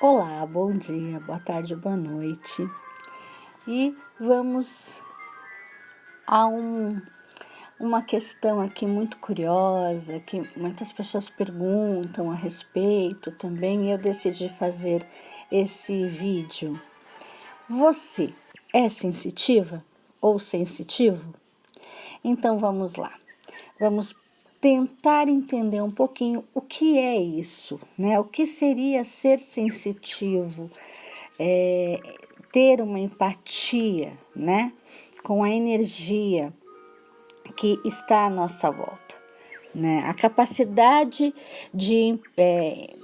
Olá, bom dia, boa tarde, boa noite. E vamos a uma questão aqui muito curiosa, que muitas pessoas perguntam a respeito também, e eu decidi fazer esse vídeo. Você é sensitiva ou sensitivo? Então vamos lá. Vamos tentar entender um pouquinho o que é isso, né? O que seria ser sensitivo, ter uma empatia, né? Com a energia que está à nossa volta, né? A capacidade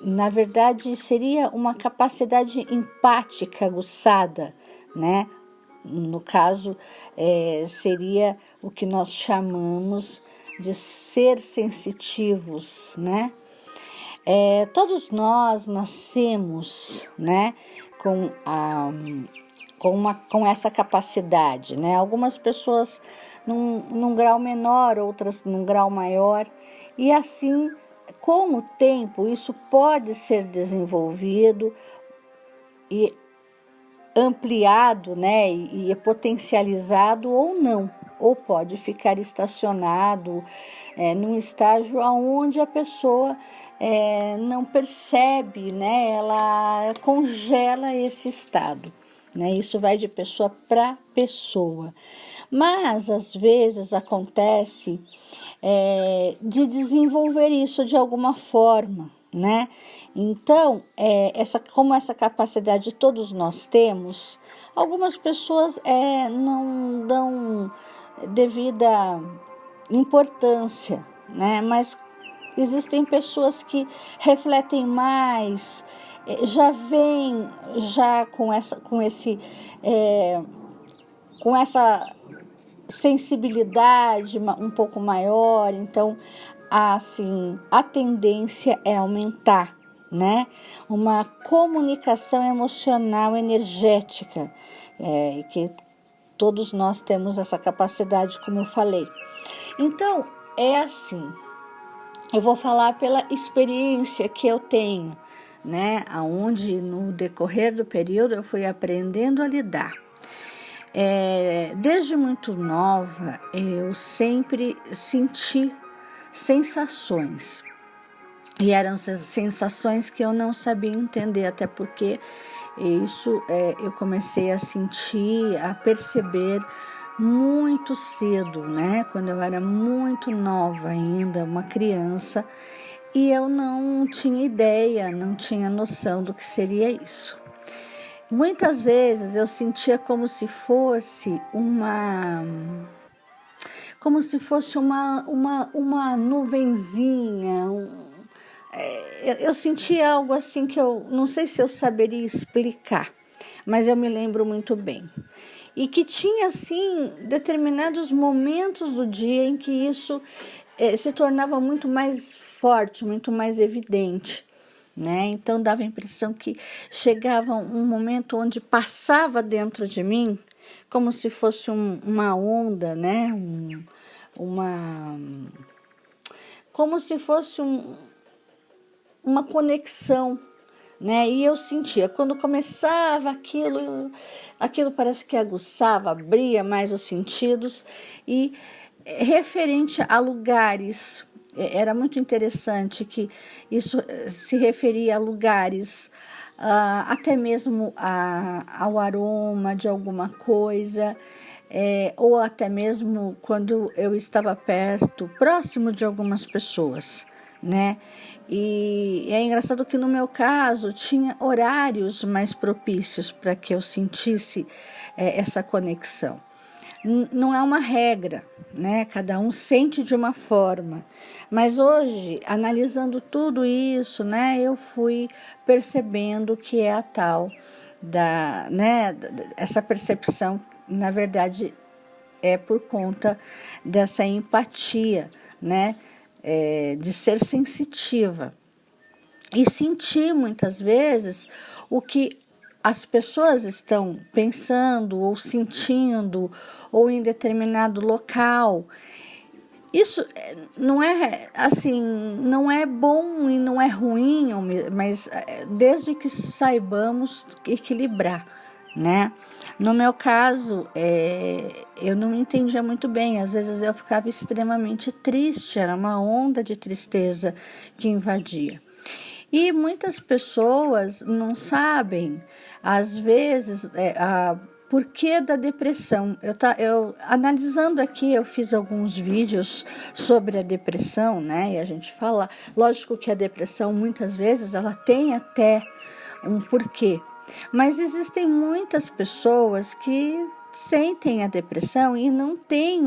na verdade, seria uma capacidade empática aguçada, né? No caso, seria o que nós chamamos de ser sensitivos, né? Todos nós nascemos, né, com essa capacidade, né? Algumas pessoas num grau menor, outras num grau maior, e assim, com o tempo, isso pode ser desenvolvido e ampliado, né, e potencializado ou não, ou pode ficar estacionado num estágio onde a pessoa não percebe, né, ela congela esse estado, né, isso vai de pessoa para pessoa, mas às vezes acontece de desenvolver isso de alguma forma, né? Então, como essa capacidade todos nós temos, algumas pessoas não dão devida importância, né? Mas existem pessoas que refletem mais, já vêm já com essa sensibilidade um pouco maior, então assim, a tendência é aumentar, né? Uma comunicação emocional energética, que todos nós temos essa capacidade, como eu falei. Então, é assim, eu vou falar pela experiência que eu tenho, né? Onde no decorrer do período eu fui aprendendo a lidar. Desde muito nova, eu sempre senti sensações. E eram sensações que eu não sabia entender, até porque isso eu comecei a sentir, a perceber muito cedo, né? Quando eu era muito nova ainda, uma criança, e eu não tinha ideia, não tinha noção do que seria isso. Muitas vezes eu sentia como se fosse uma nuvenzinha, eu senti algo assim que eu não sei se eu saberia explicar, mas eu me lembro muito bem. E que tinha, assim, determinados momentos do dia em que isso se tornava muito mais forte, muito mais evidente, né? Então dava a impressão que chegava um momento onde passava dentro de mim como se fosse uma onda, né? Como se fosse uma conexão, né? E eu sentia, quando começava aquilo parece que aguçava, abria mais os sentidos, e referente a lugares, era muito interessante que isso se referia a lugares, até mesmo ao aroma de alguma coisa, ou até mesmo quando eu estava próximo de algumas pessoas, né? E é engraçado que no meu caso tinha horários mais propícios para que eu sentisse essa conexão. Não é uma regra, né? Cada um sente de uma forma. Mas hoje, analisando tudo isso, né, eu fui percebendo que é a tal essa percepção, na verdade, é por conta dessa empatia, né? De ser sensitiva e sentir muitas vezes o que as pessoas estão pensando ou sentindo ou em determinado local. Isso não é assim, não é bom e não é ruim, mas desde que saibamos equilibrar, né? No meu caso, eu não entendia muito bem, às vezes eu ficava extremamente triste, era uma onda de tristeza que invadia. E muitas pessoas não sabem, às vezes, porquê da depressão. Eu analisando aqui, eu fiz alguns vídeos sobre a depressão, né? E a gente fala, lógico que a depressão muitas vezes ela tem até um porquê, mas existem muitas pessoas que sentem a depressão e não tem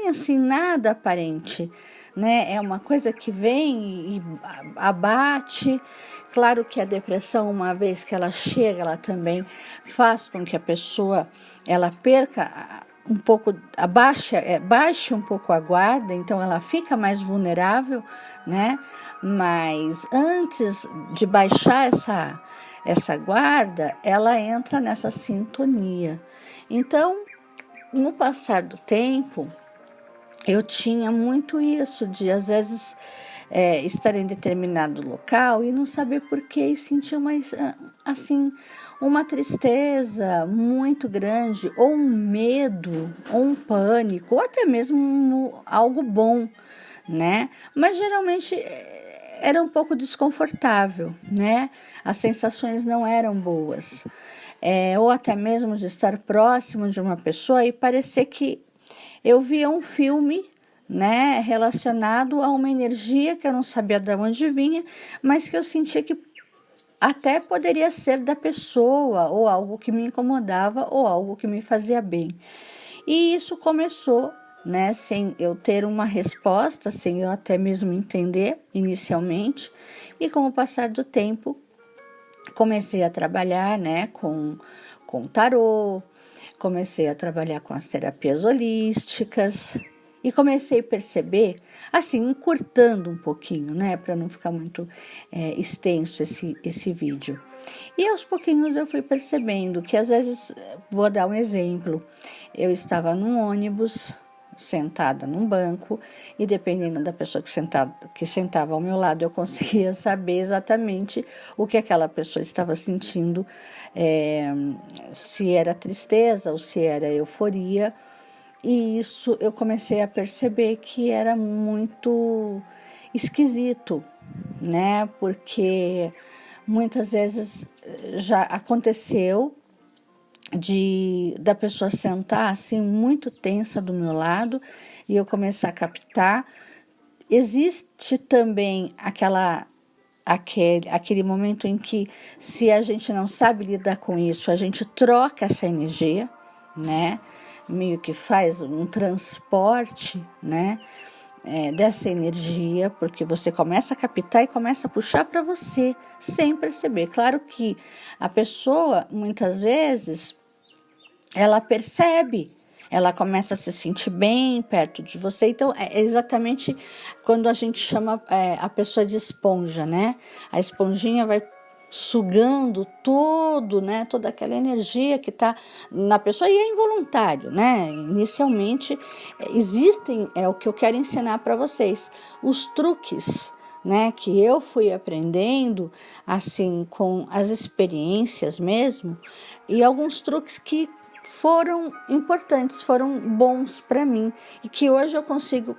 assim nada aparente, né? É uma coisa que vem e abate. Claro que a depressão, uma vez que ela chega, ela também faz com que a pessoa ela perca um pouco, baixe um pouco a guarda, então ela fica mais vulnerável, né? Mas antes de baixar essa guarda, ela entra nessa sintonia. Então, no passar do tempo, eu tinha muito isso de, às vezes, estar em determinado local e não saber porquê e sentir assim, uma tristeza muito grande, ou um medo, ou um pânico, ou até mesmo algo bom, né? Mas geralmente era um pouco desconfortável, né? As sensações não eram boas. Ou até mesmo de estar próximo de uma pessoa e parecer que eu via um filme, né, relacionado a uma energia que eu não sabia de onde vinha, mas que eu sentia que até poderia ser da pessoa, ou algo que me incomodava, ou algo que me fazia bem. E isso começou, né, sem eu ter uma resposta, sem eu até mesmo entender inicialmente, e com o passar do tempo, comecei a trabalhar, né, com tarô, comecei a trabalhar com as terapias holísticas e comecei a perceber, assim, encurtando um pouquinho, né, para não ficar muito extenso esse vídeo. E aos pouquinhos eu fui percebendo que, às vezes, vou dar um exemplo, eu estava num ônibus, sentada num banco, e dependendo da pessoa que sentava ao meu lado, eu conseguia saber exatamente o que aquela pessoa estava sentindo, se era tristeza ou se era euforia. E isso eu comecei a perceber que era muito esquisito, né? Porque muitas vezes já aconteceu da pessoa sentar assim muito tensa do meu lado e eu começar a captar. Existe também aquele momento em que, se a gente não sabe lidar com isso, a gente troca essa energia, né? Meio que faz um transporte, né? Dessa energia, porque você começa a captar e começa a puxar para você, sem perceber. Claro que a pessoa, muitas vezes, ela percebe, ela começa a se sentir bem perto de você. Então, é exatamente quando a gente chama a pessoa de esponja, né? A esponjinha vai sugando tudo, né? Toda aquela energia que está na pessoa, e é involuntário, né? Inicialmente, existem, o que eu quero ensinar para vocês, os truques, né, que eu fui aprendendo assim com as experiências mesmo, e alguns truques que foram importantes, foram bons para mim e que hoje eu consigo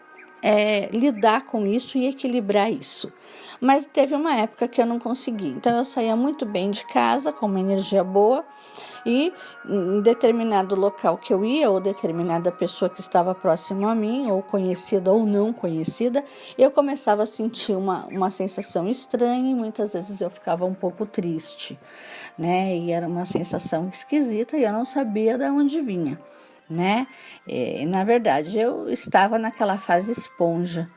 lidar com isso e equilibrar isso. Mas teve uma época que eu não consegui, então eu saía muito bem de casa com uma energia boa, e em determinado local que eu ia, ou determinada pessoa que estava próximo a mim, ou conhecida ou não conhecida, eu começava a sentir uma sensação estranha, e muitas vezes eu ficava um pouco triste, né? E era uma sensação esquisita e eu não sabia de onde vinha, né? Na verdade, eu estava naquela fase esponja,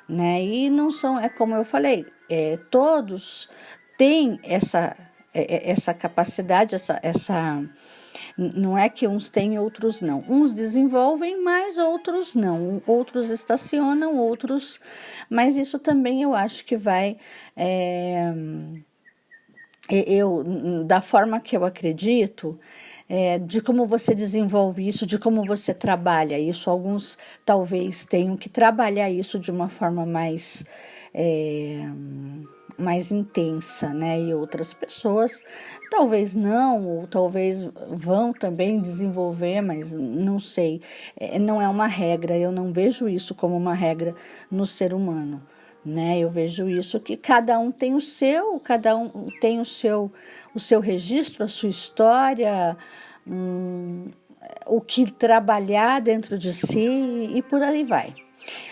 né? E não são, como eu falei, todos têm essa capacidade, não é que uns têm e outros não. Uns desenvolvem, mas outros não. Outros estacionam, outros. Mas isso também eu acho que vai. Da forma que eu acredito, de como você desenvolve isso, de como você trabalha isso. Alguns talvez tenham que trabalhar isso de uma forma mais intensa, né? E outras pessoas talvez não, ou talvez vão também desenvolver, mas não sei. Não é uma regra, eu não vejo isso como uma regra no ser humano, né? Eu vejo isso que cada um tem o seu, cada um tem o seu registro, a sua história, o que trabalhar dentro de si e por aí vai.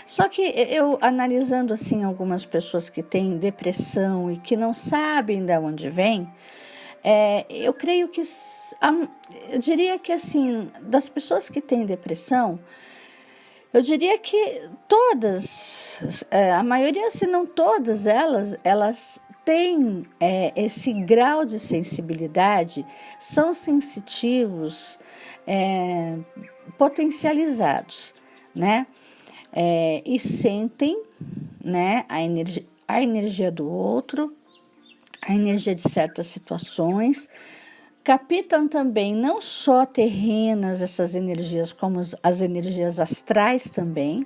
Só que eu, analisando assim algumas pessoas que têm depressão e que não sabem de onde vem, eu creio que, eu diria que assim, das pessoas que têm depressão, eu diria que todas, a maioria, se não todas elas têm esse grau de sensibilidade, são sensitivos, potencializados, né? E sentem, né, a energia do outro, a energia de certas situações, captam também não só terrenas essas energias, como as energias astrais também,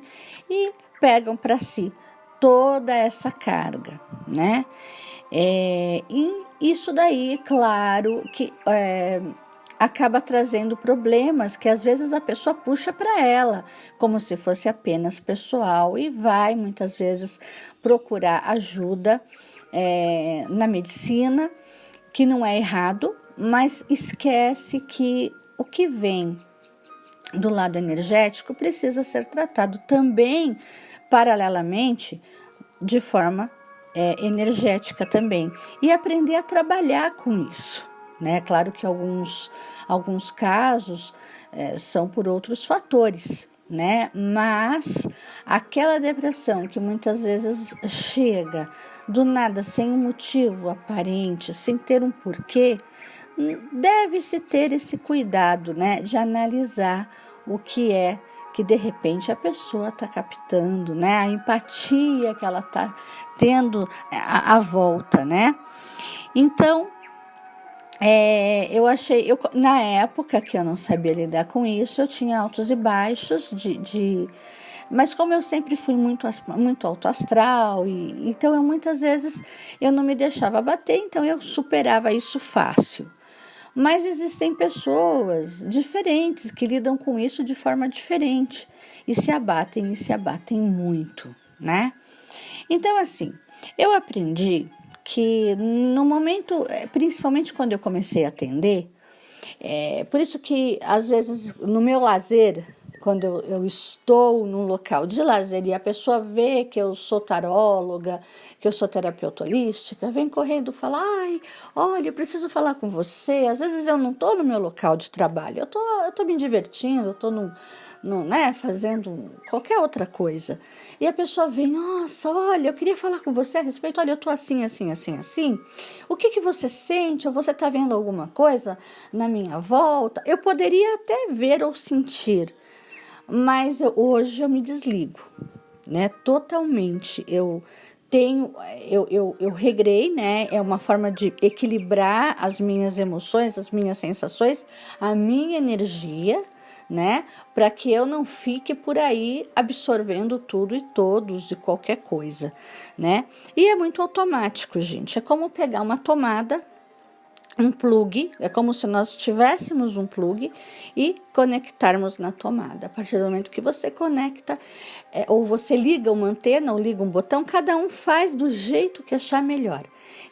e pegam para si toda essa carga, né? E isso daí, claro, que acaba trazendo problemas que às vezes a pessoa puxa para ela, como se fosse apenas pessoal, e vai muitas vezes procurar ajuda na medicina, que não é errado, mas esquece que o que vem do lado energético precisa ser tratado também, paralelamente, de forma energética também, e aprender a trabalhar com isso, né? Claro que alguns casos são por outros fatores, né? Mas aquela depressão que muitas vezes chega do nada, sem um motivo aparente, sem ter um porquê, deve-se ter esse cuidado, né, de analisar o que é que de repente a pessoa está captando, né, a empatia que ela está tendo à volta, né? Então, na época que eu não sabia lidar com isso, eu tinha altos e baixos mas como eu sempre fui muito alto astral, então muitas vezes eu não me deixava bater, então eu superava isso fácil. Mas existem pessoas diferentes que lidam com isso de forma diferente e se abatem muito, né? Então, assim, eu aprendi que no momento, principalmente quando eu comecei a atender, por isso que às vezes no meu lazer, quando eu estou num local de lazer e a pessoa vê que eu sou taróloga, que eu sou terapeuta holística, vem correndo falar, ai, olha, eu preciso falar com você. Às vezes eu não estou no meu local de trabalho, eu tô me divertindo, eu estou né, fazendo qualquer outra coisa. E a pessoa vem, nossa, olha, eu queria falar com você a respeito, olha, eu tô assim, assim, assim, assim. O que você sente? Ou você está vendo alguma coisa na minha volta? Eu poderia até ver ou sentir, mas hoje eu me desligo, né, totalmente. Eu regrei, né? É uma forma de equilibrar as minhas emoções, as minhas sensações, a minha energia, né? Para que eu não fique por aí absorvendo tudo e todos de qualquer coisa, né? E é muito automático, gente. É como pegar uma tomada, um plug, é como se nós tivéssemos um plug e conectarmos na tomada. A partir do momento que você conecta, ou você liga uma antena ou liga um botão, cada um faz do jeito que achar melhor.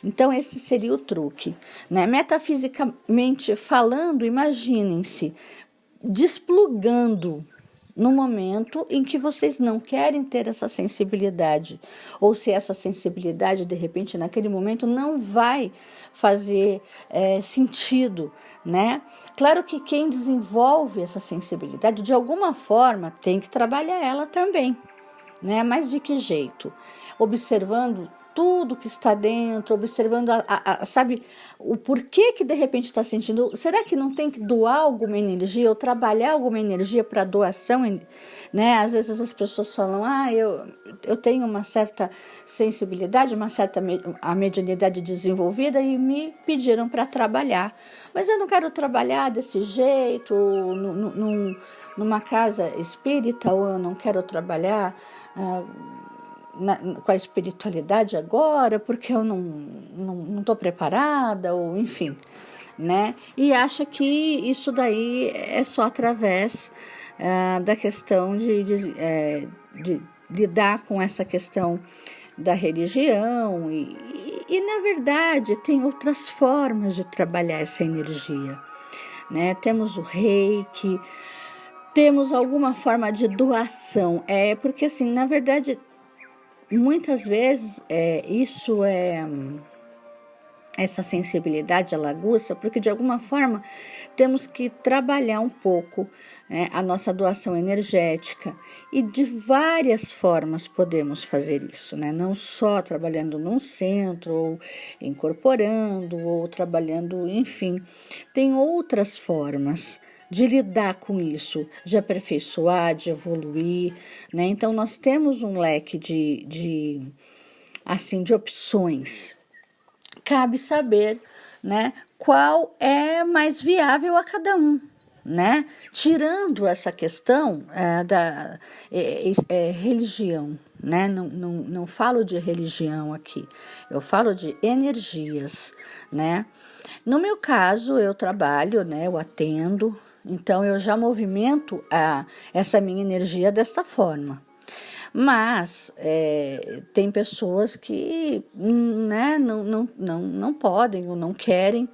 Então, esse seria o truque, né? Metafisicamente falando, imaginem-se desplugando no momento em que vocês não querem ter essa sensibilidade, ou se essa sensibilidade, de repente, naquele momento, não vai fazer sentido, né? Claro que quem desenvolve essa sensibilidade, de alguma forma, tem que trabalhar ela também, né? Mas de que jeito? Observando tudo que está dentro, observando, sabe, o porquê que de repente está sentindo. Será que não tem que doar alguma energia ou trabalhar alguma energia para doação, né? Às vezes as pessoas falam, eu tenho uma certa sensibilidade, uma certa a mediunidade desenvolvida e me pediram para trabalhar. Mas eu não quero trabalhar desse jeito, numa casa espírita, ou eu não quero trabalhar com a espiritualidade agora, porque eu não estou preparada, ou enfim, né? E acha que isso daí é só através da questão de lidar com essa questão da religião e na verdade tem outras formas de trabalhar essa energia, né? Temos o reiki, temos alguma forma de doação, porque assim, na verdade, muitas vezes isso essa sensibilidade ela aguça, porque de alguma forma temos que trabalhar um pouco a nossa doação energética, e de várias formas podemos fazer isso, né? Não só trabalhando num centro, ou incorporando, ou trabalhando, enfim, tem outras formas de lidar com isso, de aperfeiçoar, de evoluir, né? Então nós temos um leque de opções. Cabe saber, né, qual é mais viável a cada um, né? Tirando essa questão da religião, né? Não falo de religião aqui, eu falo de energias, né? No meu caso, eu trabalho, né? Eu atendo, então eu já movimento essa minha energia desta forma. Mas tem pessoas que, né, não podem ou não querem,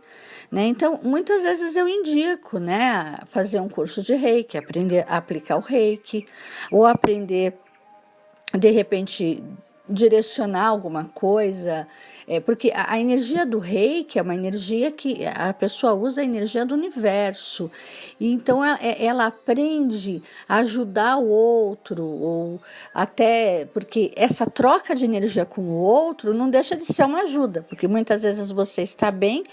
né? Então, muitas vezes eu indico, né, fazer um curso de reiki, aprender a aplicar o reiki, ou aprender, de repente, direcionar alguma coisa, porque a energia do reiki é uma energia que a pessoa usa, a energia do universo, e então ela aprende a ajudar o outro, ou até porque essa troca de energia com o outro não deixa de ser uma ajuda, porque muitas vezes você está bem,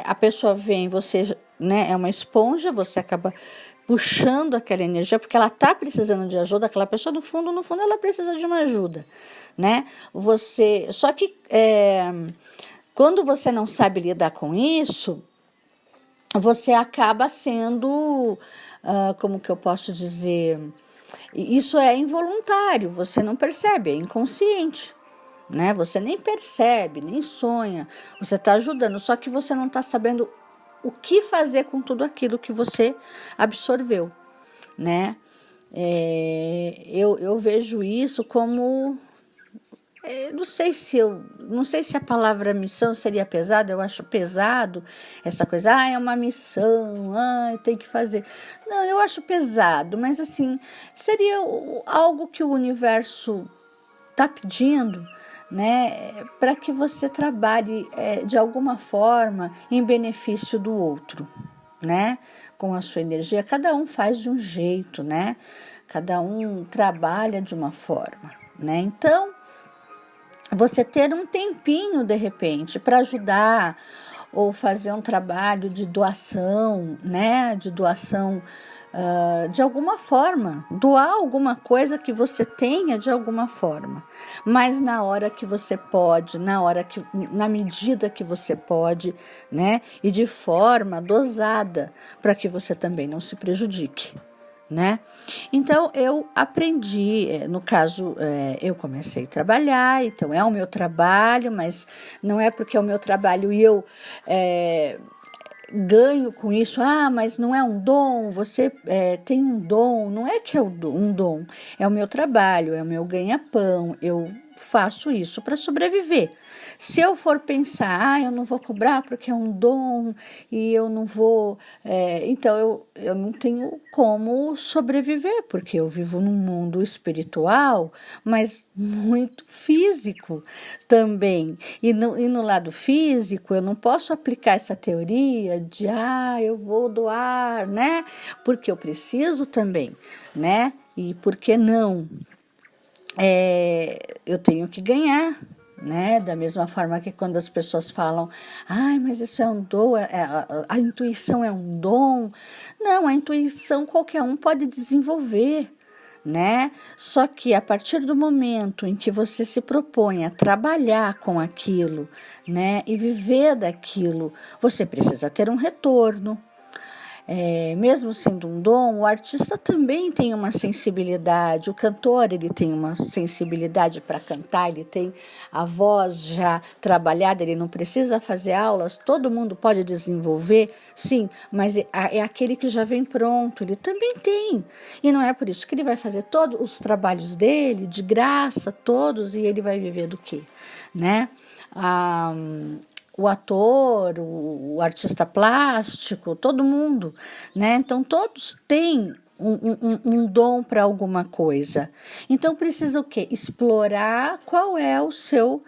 a pessoa vem, você, né, é uma esponja, você acaba puxando aquela energia, porque ela está precisando de ajuda, aquela pessoa, no fundo, ela precisa de uma ajuda, né? Só que quando você não sabe lidar com isso, você acaba sendo, como que eu posso dizer, isso é involuntário, você não percebe, é inconsciente, né? Você nem percebe, nem sonha, você está ajudando, só que você não está sabendo o que fazer com tudo aquilo que você absorveu, né? Eu vejo isso como, não sei se a palavra missão seria pesada, eu acho pesado essa coisa, é uma missão, tem que fazer. Não, eu acho pesado, mas assim, seria algo que o universo está pedindo, né, para que você trabalhe de alguma forma em benefício do outro, né, com a sua energia. Cada um faz de um jeito, né, cada um trabalha de uma forma, né. Então, você ter um tempinho de repente para ajudar ou fazer um trabalho de doação, né, de doação de alguma forma, doar alguma coisa que você tenha de alguma forma, mas na hora que você pode, na medida que você pode, né, e de forma dosada, para que você também não se prejudique, né? Então eu aprendi, no caso, eu comecei a trabalhar, então é o meu trabalho, mas não é porque é o meu trabalho e eu ganho com isso, mas não é um dom, você tem um dom, não é que é um dom, é o meu trabalho, é o meu ganha-pão, eu faço isso para sobreviver. Se eu for pensar, eu não vou cobrar porque é um dom e eu não vou, então eu não tenho como sobreviver, porque eu vivo num mundo espiritual, mas muito físico também. E no lado físico, eu não posso aplicar essa teoria de, eu vou doar, né? Porque eu preciso também, né? E por que não? Eu tenho que ganhar, né? Da mesma forma que quando as pessoas falam, ai, mas isso é um dom, a intuição é um dom. Não, a intuição qualquer um pode desenvolver, né? Só que a partir do momento em que você se propõe a trabalhar com aquilo, né, e viver daquilo, você precisa ter um retorno. Mesmo sendo um dom, o artista também tem uma sensibilidade, o cantor ele tem uma sensibilidade para cantar, ele tem a voz já trabalhada, ele não precisa fazer aulas, todo mundo pode desenvolver, sim, mas é aquele que já vem pronto, ele também tem, e não é por isso que ele vai fazer todos os trabalhos dele, de graça, todos, e ele vai viver do quê, né? O ator, o artista plástico, todo mundo, né? Então todos têm um dom para alguma coisa. Então precisa o quê? Explorar qual é o seu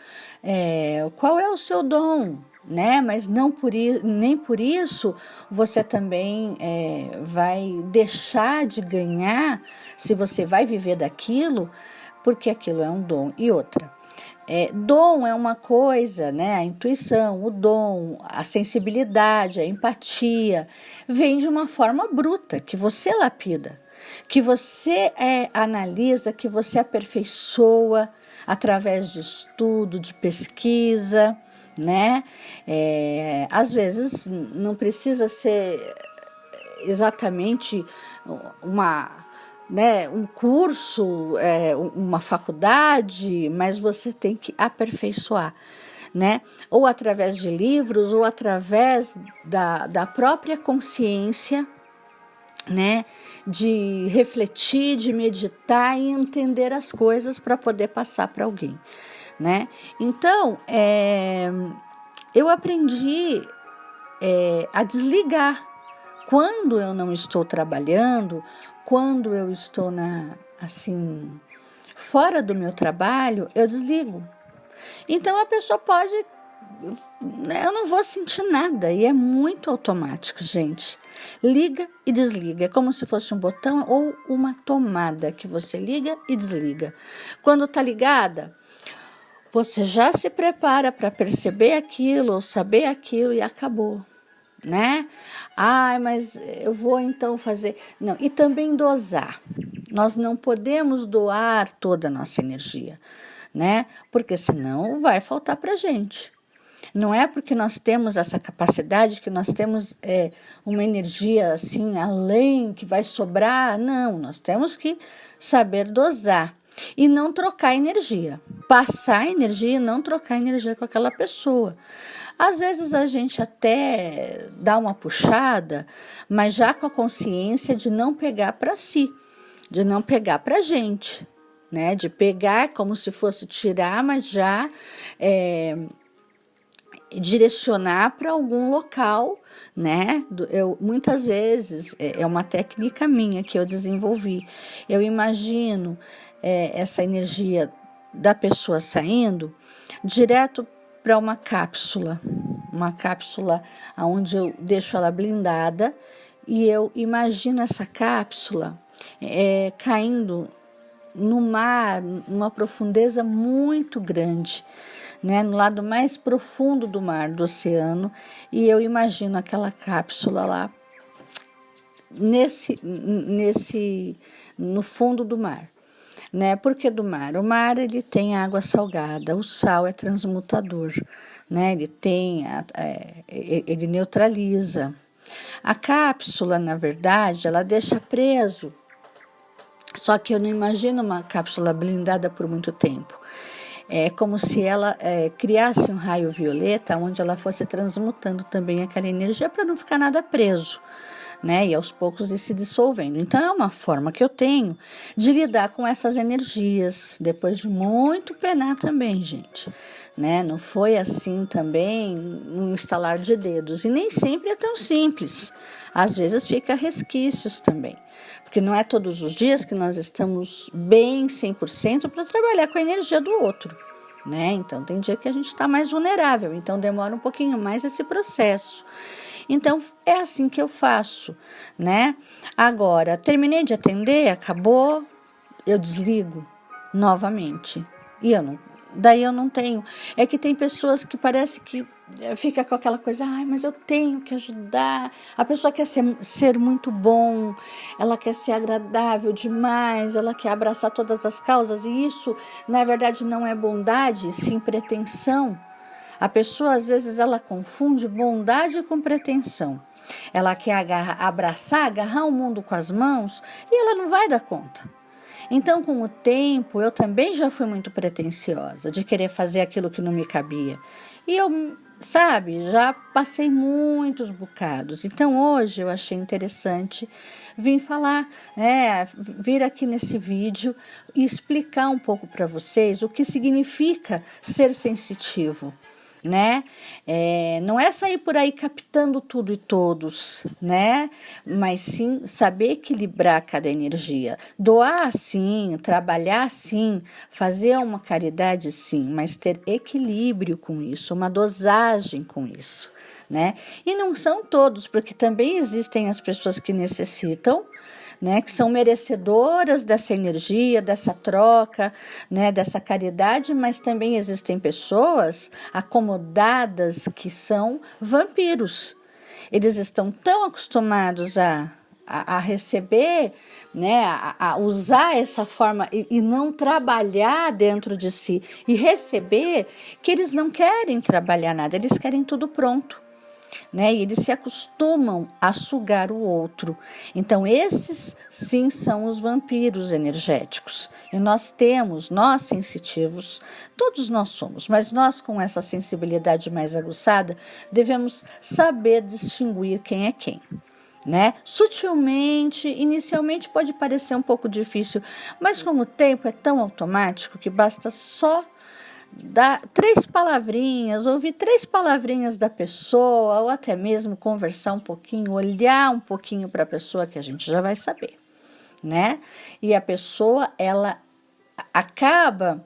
dom, né? Mas não nem por isso você também vai deixar de ganhar, se você vai viver daquilo, porque aquilo é um dom. E outra. Dom é uma coisa, né? A intuição, o dom, a sensibilidade, a empatia, vem de uma forma bruta, que você lapida, que você analisa, que você aperfeiçoa através de estudo, de pesquisa, né? Às vezes não precisa ser exatamente um curso, uma faculdade, mas você tem que aperfeiçoar, né? Ou através de livros, ou através da própria consciência, né? De refletir, de meditar e entender as coisas para poder passar para alguém, né? Então, eu aprendi a desligar. Quando eu não estou trabalhando, quando eu estou fora do meu trabalho, eu desligo. Então a pessoa pode, eu não vou sentir nada, e é muito automático, gente. Liga e desliga, é como se fosse um botão ou uma tomada que você liga e desliga. Quando está ligada, você já se prepara para perceber aquilo ou saber aquilo e acabou. Né? Mas eu vou então fazer. Não, e também dosar. Nós não podemos doar toda a nossa energia, né? Porque senão vai faltar para a gente. Não é porque nós temos essa capacidade que nós temos uma energia assim além que vai sobrar. Não, nós temos que saber dosar e não trocar energia. Passar energia e não trocar energia com aquela pessoa. Às vezes a gente até dá uma puxada, mas já com a consciência de não pegar para si, de não pegar para a gente, né? De pegar como se fosse tirar, mas já direcionar para algum local, né? Muitas vezes é uma técnica minha que eu desenvolvi. Eu imagino essa energia da pessoa saindo direto para uma cápsula onde eu deixo ela blindada e eu imagino essa cápsula caindo no mar, numa profundeza muito grande, né, no lado mais profundo do mar, do oceano, e eu imagino aquela cápsula lá no fundo do mar. Né? Por que do mar? O mar ele tem água salgada, o sal é transmutador, né? Ele neutraliza. A cápsula, na verdade, ela deixa preso. Só que eu não imagino uma cápsula blindada por muito tempo. É como se ela criasse um raio violeta onde ela fosse transmutando também aquela energia para não ficar nada preso, né? E aos poucos ir se dissolvendo. Então é uma forma que eu tenho de lidar com essas energias, depois de muito penar também, gente, né? Não foi assim também um estalar de dedos, e nem sempre é tão simples. Às vezes fica resquícios também, porque não é todos os dias que nós estamos bem 100% para trabalhar com a energia do outro, né? Então tem dia que a gente está mais vulnerável, então demora um pouquinho mais esse processo. Então, é assim que eu faço, né? Agora, terminei de atender, acabou, eu desligo novamente. E eu daí eu não tenho. É que tem pessoas que parece que fica com aquela coisa, ai, mas eu tenho que ajudar. A pessoa quer ser muito bom, ela quer ser agradável demais, ela quer abraçar todas as causas, e isso, na verdade, não é bondade, sim pretensão. A pessoa, às vezes, ela confunde bondade com pretensão. Ela quer agarrar o mundo com as mãos e ela não vai dar conta. Então, com o tempo, eu também já fui muito pretensiosa de querer fazer aquilo que não me cabia. E eu, sabe, já passei muitos bocados. Então, hoje eu achei interessante vir falar, vir aqui nesse vídeo e explicar um pouco para vocês o que significa ser sensitivo. Né? Não é sair por aí captando tudo e todos, né? Mas sim saber equilibrar cada energia. Doar sim, trabalhar sim, fazer uma caridade sim, mas ter equilíbrio com isso, uma dosagem com isso, né? E não são todos, porque também existem as pessoas que necessitam, né, que são merecedoras dessa energia, dessa troca, né, dessa caridade, mas também existem pessoas acomodadas que são vampiros. Eles estão tão acostumados a receber, né, a usar essa forma e não trabalhar dentro de si e receber, que eles não querem trabalhar nada, eles querem tudo pronto. Né? E eles se acostumam a sugar o outro. Então, esses sim são os vampiros energéticos. E nós sensitivos, todos nós somos, mas nós com essa sensibilidade mais aguçada, devemos saber distinguir quem é quem. Né? Sutilmente, inicialmente pode parecer um pouco difícil, mas com o tempo é tão automático que basta só dar 3 palavrinhas, ouvir 3 palavrinhas da pessoa, ou até mesmo conversar um pouquinho, olhar um pouquinho para a pessoa, que a gente já vai saber, né? E a pessoa, ela acaba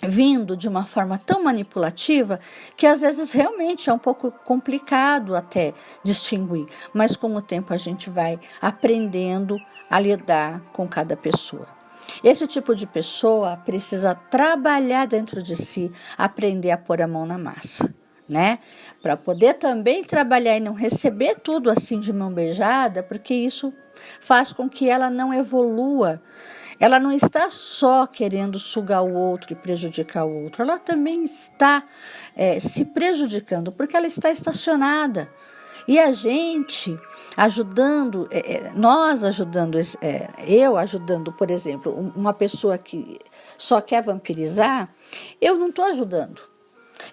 vindo de uma forma tão manipulativa que às vezes realmente é um pouco complicado até distinguir, mas com o tempo a gente vai aprendendo a lidar com cada pessoa. Esse tipo de pessoa precisa trabalhar dentro de si, aprender a pôr a mão na massa, né? Para poder também trabalhar e não receber tudo assim de mão beijada, porque isso faz com que ela não evolua. Ela não está só querendo sugar o outro e prejudicar o outro, ela também está se prejudicando, porque ela está estacionada. E a gente ajudando, eu ajudando, por exemplo, uma pessoa que só quer vampirizar, eu não estou ajudando.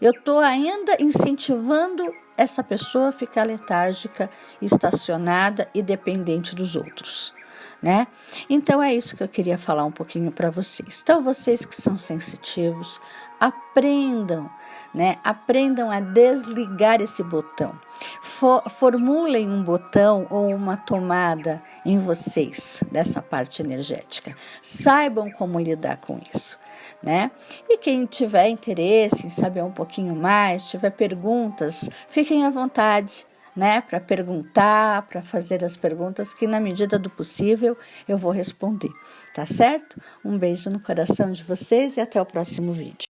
Eu estou ainda incentivando essa pessoa a ficar letárgica, estacionada e dependente dos outros. Né? Então é isso que eu queria falar um pouquinho para vocês. Então vocês que são sensitivos, aprendam, né? Aprendam a desligar esse botão. Formulem um botão ou uma tomada em vocês dessa parte energética. Saibam como lidar com isso, né? E quem tiver interesse em saber um pouquinho mais, tiver perguntas, fiquem à vontade, né, para perguntar, para fazer as perguntas que na medida do possível eu vou responder, tá certo? Um beijo no coração de vocês e até o próximo vídeo.